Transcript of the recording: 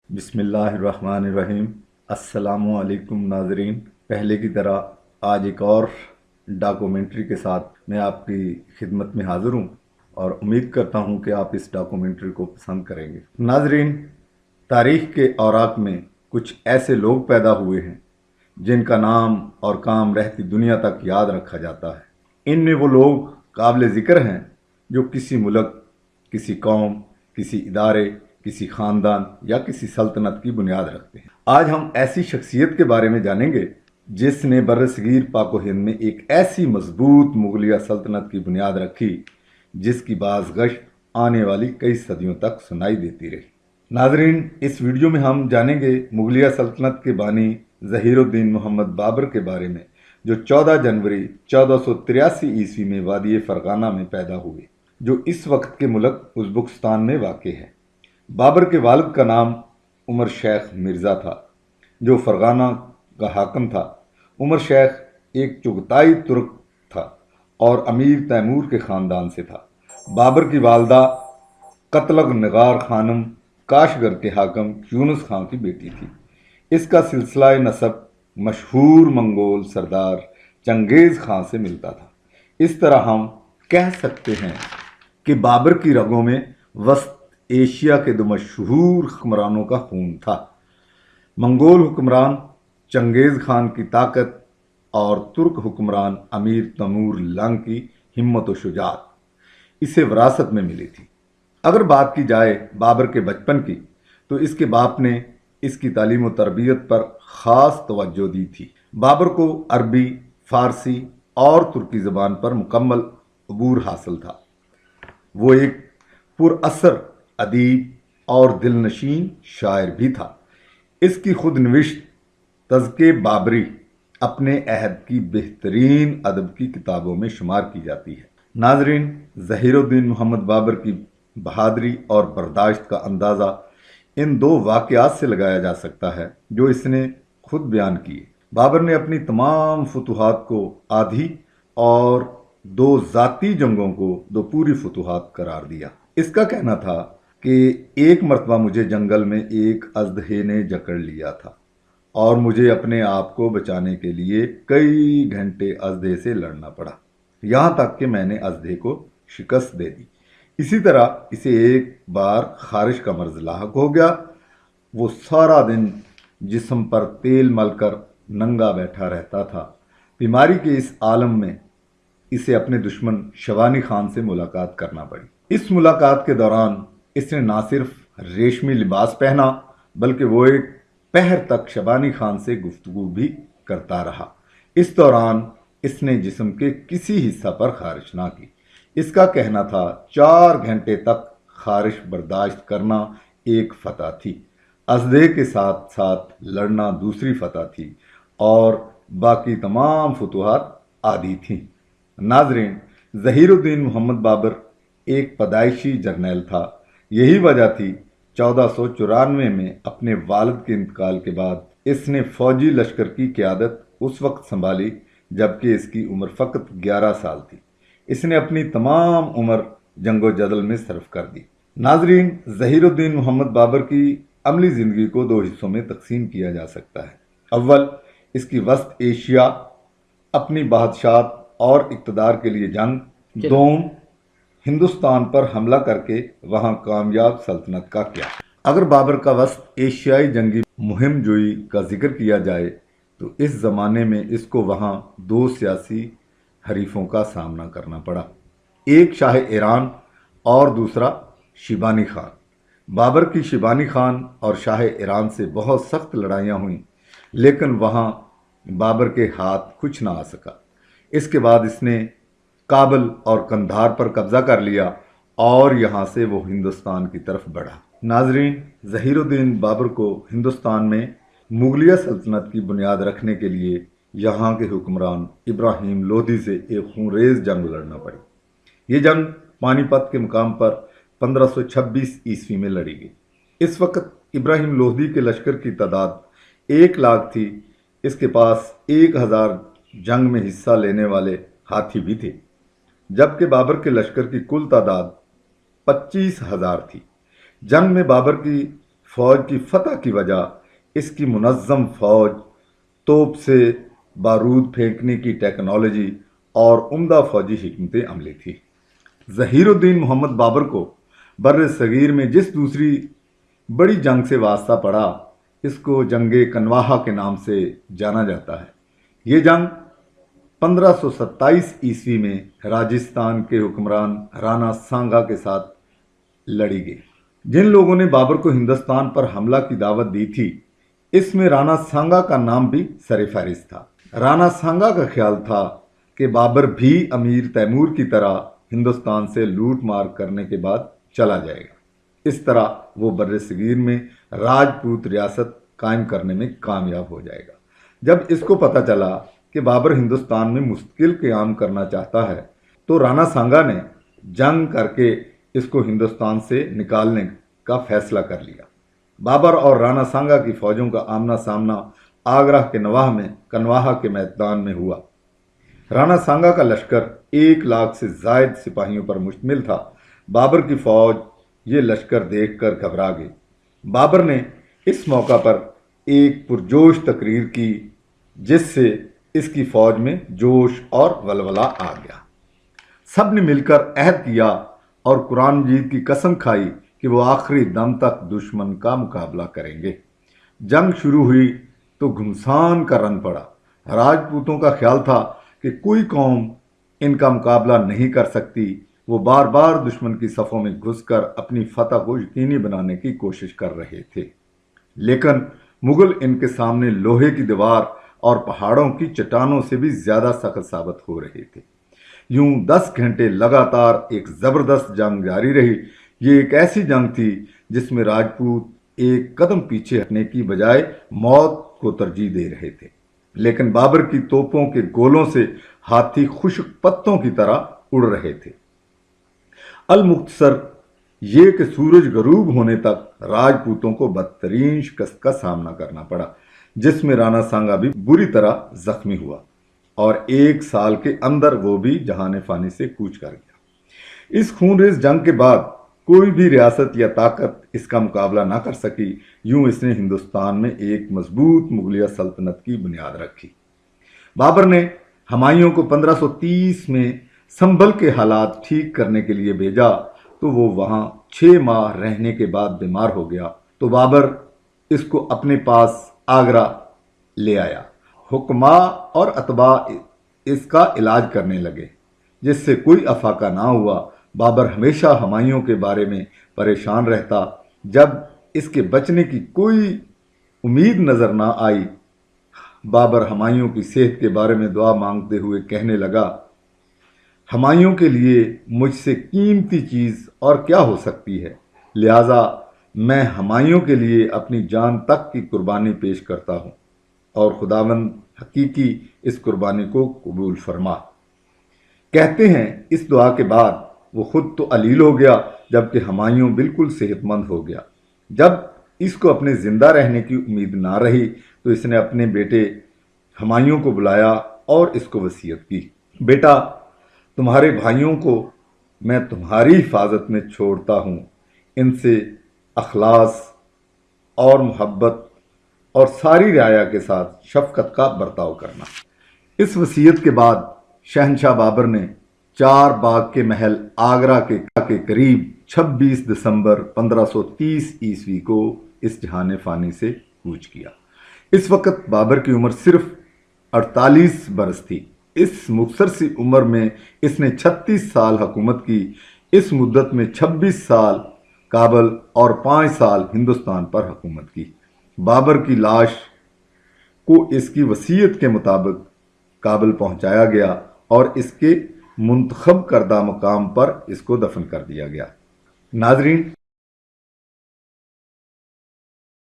بسم اللہ الرحمن الرحیم۔ السلام علیکم ناظرین، پہلے کی طرح آج ایک اور ڈاکومنٹری کے ساتھ میں آپ کی خدمت میں حاضر ہوں اور امید کرتا ہوں کہ آپ اس ڈاکومنٹری کو پسند کریں گے۔ ناظرین، تاریخ کے اوراق میں کچھ ایسے لوگ پیدا ہوئے ہیں جن کا نام اور کام رہتی دنیا تک یاد رکھا جاتا ہے۔ ان میں وہ لوگ قابل ذکر ہیں جو کسی ملک، کسی قوم، کسی ادارے، کسی خاندان یا کسی سلطنت کی بنیاد رکھتے ہیں۔ آج ہم ایسی شخصیت کے بارے میں جانیں گے جس نے برصغیر پاک و ہند میں ایک ایسی مضبوط مغلیہ سلطنت کی بنیاد رکھی جس کی بازگشت آنے والی کئی صدیوں تک سنائی دیتی رہی۔ ناظرین، اس ویڈیو میں ہم جانیں گے مغلیہ سلطنت کے بانی ظہیر الدین محمد بابر کے بارے میں، جو 14 جنوری 1483 عیسوی میں وادی فرغانہ میں پیدا ہوئے، جو اس وقت کے ملک ازبکستان میں واقع ہے۔ بابر کے والد کا نام عمر شیخ مرزا تھا، جو فرغانہ کا حاکم تھا۔ عمر شیخ ایک چغتائی ترک تھا اور امیر تیمور کے خاندان سے تھا۔ بابر کی والدہ قتلغ نگار خانم کاشغر کے حاکم یونس خان کی بیٹی تھی۔ اس کا سلسلہ نسب مشہور منگول سردار چنگیز خان سے ملتا تھا۔ اس طرح ہم کہہ سکتے ہیں کہ بابر کی رگوں میں وسط ایشیا کے دو مشہور حکمرانوں کا خون تھا، منگول حکمران چنگیز خان کی طاقت اور ترک حکمران امیر تیمور لنگ کی ہمت و شجاعت اسے وراثت میں ملی تھی۔ اگر بات کی جائے بابر کے بچپن کی، تو اس کے باپ نے اس کی تعلیم و تربیت پر خاص توجہ دی تھی۔ بابر کو عربی، فارسی اور ترکی زبان پر مکمل عبور حاصل تھا۔ وہ ایک پر اثر ادیب اور دل نشین شاعر بھی تھا۔ اس کی خود نوشت تذکرہ بابری اپنے عہد کی بہترین ادب کی کتابوں میں شمار کی جاتی ہے۔ ناظرین، ظہیر الدین محمد بابر کی بہادری اور برداشت کا اندازہ ان دو واقعات سے لگایا جا سکتا ہے جو اس نے خود بیان کیے۔ بابر نے اپنی تمام فتوحات کو آدھی اور دو ذاتی جنگوں کو دو پوری فتوحات قرار دیا۔ اس کا کہنا تھا کہ ایک مرتبہ مجھے جنگل میں ایک اژدہے نے جکڑ لیا تھا اور مجھے اپنے آپ کو بچانے کے لیے کئی گھنٹے اژدہے سے لڑنا پڑا، یہاں تک کہ میں نے اژدہے کو شکست دے دی۔ اسی طرح اسے ایک بار خارش کا مرض لاحق ہو گیا۔ وہ سارا دن جسم پر تیل مل کر ننگا بیٹھا رہتا تھا۔ بیماری کے اس عالم میں اسے اپنے دشمن شیبانی خان سے ملاقات کرنا پڑی۔ اس ملاقات کے دوران اس نے نہ صرف ریشمی لباس پہنا بلکہ وہ ایک پہر تک شیبانی خان سے گفتگو بھی کرتا رہا۔ اس دوران اس نے جسم کے کسی حصہ پر خارش نہ کی۔ اس کا کہنا تھا 4 گھنٹے تک خارش برداشت کرنا ایک فتح تھی، اژدہے کے ساتھ ساتھ لڑنا دوسری فتح تھی اور باقی تمام فتوحات آدھی تھیں۔ ناظرین، ظہیر الدین محمد بابر ایک پیدائشی جرنیل تھا۔ یہی وجہ تھی 1494 میں اپنے والد کے انتقال کے بعد اس نے فوجی لشکر کی قیادت اس وقت سنبھالی جبکہ اس کی عمر فقط 11 سال تھی۔ اس نے اپنی تمام عمر جنگ و جدل میں صرف کر دی۔ ناظرین، ظہیر الدین محمد بابر کی عملی زندگی کو 2 حصوں میں تقسیم کیا جا سکتا ہے۔ اول، اس کی وسط ایشیا، اپنی بادشاہت اور اقتدار کے لیے جنگ۔ دوم، ہندوستان پر حملہ کر کے وہاں کامیاب سلطنت کا کیا۔ اگر بابر کا وسط ایشیائی جنگی مہم جوئی کا ذکر کیا جائے تو اس زمانے میں اس کو وہاں 2 سیاسی حریفوں کا سامنا کرنا پڑا، ایک شاہ ایران اور دوسرا شیبانی خان۔ بابر کی شیبانی خان اور شاہ ایران سے بہت سخت لڑائیاں ہوئیں لیکن وہاں بابر کے ہاتھ کچھ نہ آ سکا۔ اس کے بعد اس نے کابل اور قندھار پر قبضہ کر لیا اور یہاں سے وہ ہندوستان کی طرف بڑھا۔ ناظرین، ظہیر الدین بابر کو ہندوستان میں مغلیہ سلطنت کی بنیاد رکھنے کے لیے یہاں کے حکمران ابراہیم لودھی سے ایک خونریز جنگ لڑنا پڑی۔ یہ جنگ پانی پت کے مقام پر 1526 عیسوی میں لڑی گئی۔ اس وقت ابراہیم لودھی کے لشکر کی تعداد 1 لاکھ تھی۔ اس کے پاس 1000 جنگ میں حصہ لینے والے ہاتھی بھی تھے، جبکہ بابر کے لشکر کی کل تعداد 25,000 تھی۔ جنگ میں بابر کی فوج کی فتح کی وجہ اس کی منظم فوج، توپ سے بارود پھینکنے کی ٹیکنالوجی اور عمدہ فوجی حکمت عملی تھی۔ ظہیر الدین محمد بابر کو بر صغیر میں جس دوسری بڑی جنگ سے واسطہ پڑا، اس کو جنگ کنواہا کے نام سے جانا جاتا ہے۔ یہ جنگ 1527 عیسوی میں راجستھان کے حکمران رانا سانگا کے ساتھ لڑی گئی۔ جن لوگوں نے بابر کو ہندوستان پر حملہ کی دعوت دی تھی، اس میں رانا سانگا کا نام بھی سر فہرست تھا۔ رانا سانگا کا خیال تھا کہ بابر بھی امیر تیمور کی طرح ہندوستان سے لوٹ مار کرنے کے بعد چلا جائے گا۔ اس طرح وہ بر صغیر میں راجپوت ریاست قائم کرنے میں کامیاب ہو جائے گا۔ جب اس کو پتہ چلا کہ بابر ہندوستان میں مستقل قیام کرنا چاہتا ہے، تو رانا سانگا نے جنگ کر کے اس کو ہندوستان سے نکالنے کا فیصلہ کر لیا۔ بابر اور رانا سانگا کی فوجوں کا آمنا سامنا آگرہ کے نواح میں کنواہا کے میدان میں ہوا۔ رانا سانگا کا لشکر 1,00,000 سے زائد سپاہیوں پر مشتمل تھا۔ بابر کی فوج یہ لشکر دیکھ کر گھبرا گئی۔ بابر نے اس موقع پر ایک پرجوش تقریر کی، جس سے اس کی فوج میں جوش اور ولولہ آ گیا۔ سب نے مل کر عہد کیا اور قرآن مجید کی قسم کھائی کہ وہ آخری دم تک دشمن کا مقابلہ کریں گے۔ جنگ شروع ہوئی تو گھمسان کا رنگ پڑا۔ راجپوتوں کا خیال تھا کہ کوئی قوم ان کا مقابلہ نہیں کر سکتی۔ وہ بار بار دشمن کی صفوں میں گھس کر اپنی فتح کو یقینی بنانے کی کوشش کر رہے تھے، لیکن مغل ان کے سامنے لوہے کی دیوار اور پہاڑوں کی چٹانوں سے بھی زیادہ سخت ثابت ہو رہے تھے۔ یوں 10 گھنٹے لگاتار ایک زبردست جنگ جاری رہی۔ یہ ایک ایسی جنگ تھی جس میں راجپوت ایک قدم پیچھے ہٹنے کی بجائے موت کو ترجیح دے رہے تھے، لیکن بابر کی توپوں کے گولوں سے ہاتھی خشک پتوں کی طرح اڑ رہے تھے۔ المختصر یہ کہ سورج غروب ہونے تک راجپوتوں کو بدترین شکست کا سامنا کرنا پڑا، جس میں رانا سانگا بھی بری طرح زخمی ہوا اور 1 سال کے اندر وہ بھی جہان فانی سے کوچ کر گیا۔ اس خونریز جنگ کے بعد کوئی بھی ریاست یا طاقت اس کا مقابلہ نہ کر سکی۔ یوں اس نے ہندوستان میں ایک مضبوط مغلیہ سلطنت کی بنیاد رکھی۔ بابر نے ہمایوں کو 1530 میں سنبھل کے حالات ٹھیک کرنے کے لیے بھیجا، تو وہ وہاں 6 ماہ رہنے کے بعد بیمار ہو گیا، تو بابر اس کو اپنے پاس آگرہ لے آیا۔ حکماء اور اتباع اس کا علاج کرنے لگے، جس سے کوئی افاقہ نہ ہوا۔ بابر ہمیشہ ہمایوں کے بارے میں پریشان رہتا۔ جب اس کے بچنے کی کوئی امید نظر نہ آئی، بابر ہمایوں کی صحت کے بارے میں دعا مانگتے ہوئے کہنے لگا، ہمایوں کے لیے مجھ سے قیمتی چیز اور کیا ہو سکتی ہے، لہٰذا میں ہمایوں کے لیے اپنی جان تک کی قربانی پیش کرتا ہوں، اور خداوند حقیقی اس قربانی کو قبول فرما۔ کہتے ہیں اس دعا کے بعد وہ خود تو علیل ہو گیا، جبکہ ہمایوں بالکل صحت مند ہو گیا۔ جب اس کو اپنے زندہ رہنے کی امید نہ رہی، تو اس نے اپنے بیٹے ہمایوں کو بلایا اور اس کو وصیت کی، بیٹا، تمہارے بھائیوں کو میں تمہاری حفاظت میں چھوڑتا ہوں، ان سے اخلاص اور محبت اور ساری رعایا کے ساتھ شفقت کا برتاؤ کرنا۔ اس وصیت کے بعد شہنشاہ بابر نے 4 باغ کے محل آگرہ کے قریب 26 دسمبر 1530 عیسوی کو اس جہان فانی سے کوچ کیا۔ اس وقت بابر کی عمر صرف 48 برس تھی۔ اس مختصر سی عمر میں اس نے 36 سال حکومت کی۔ اس مدت میں 26 سال کابل اور 5 سال ہندوستان پر حکومت کی۔ بابر کی لاش کو اس کی وصیت کے مطابق کابل پہنچایا گیا اور اس کے منتخب کردہ مقام پر اس کو دفن کر دیا گیا۔ ناظرین،